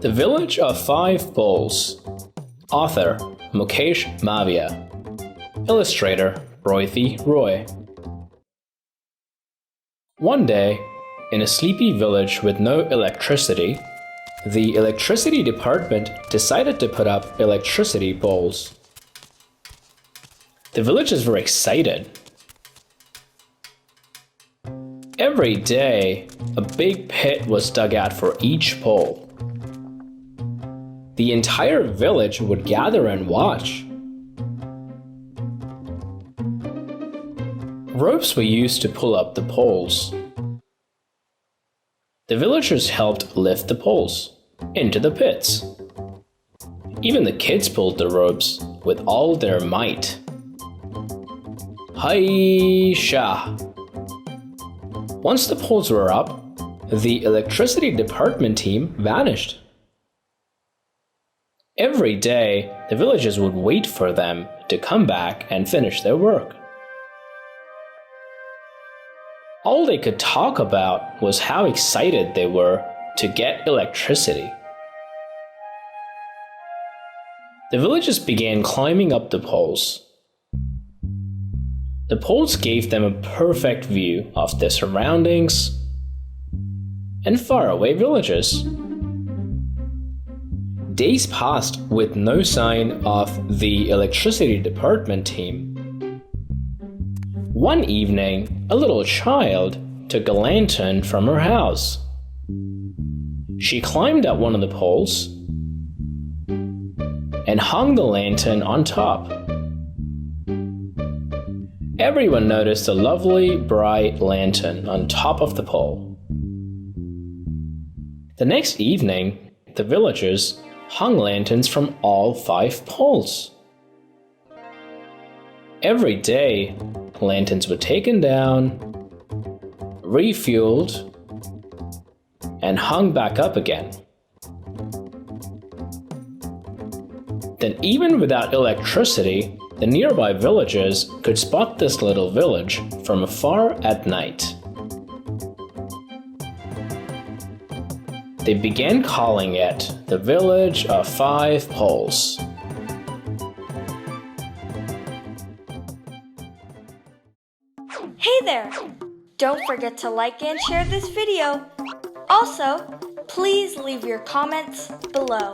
The Village of Five Poles. Author Mukesh Mavia. Illustrator Roithy Roy. One day, in a sleepy village with no electricity, the electricity department decided to put up electricity poles. The villagers were excited. Every day, a big pit was dug out for each pole. The entire village would gather and watch. Ropes were used to pull up the poles. The villagers helped lift the poles into the pits. Even the kids pulled the ropes with all their might. HAYYIIISHHHHHAAAAA. Once the poles were up, the electricity department team vanished. Every day, the villagers would wait for them to come back and finish their work. All they could talk about was how excited they were to get electricity. The villagers began climbing up the poles. The poles gave them a perfect view of their surroundings and faraway villages. Days passed with no sign of the electricity department team. One evening, a little child took a lantern from her house. She climbed up one of the poles and hung the lantern on top. Everyone noticed a lovely, bright lantern on top of the pole. The next evening, the villagers hung lanterns from all 5 poles. Every day, lanterns were taken down, refueled, and hung back up again. Then, even without electricity, the nearby villagers could spot this little village from afar at night. They began calling it the Village of Five Poles. Hey there! Don't forget to like and share this video. Also, please leave your comments below.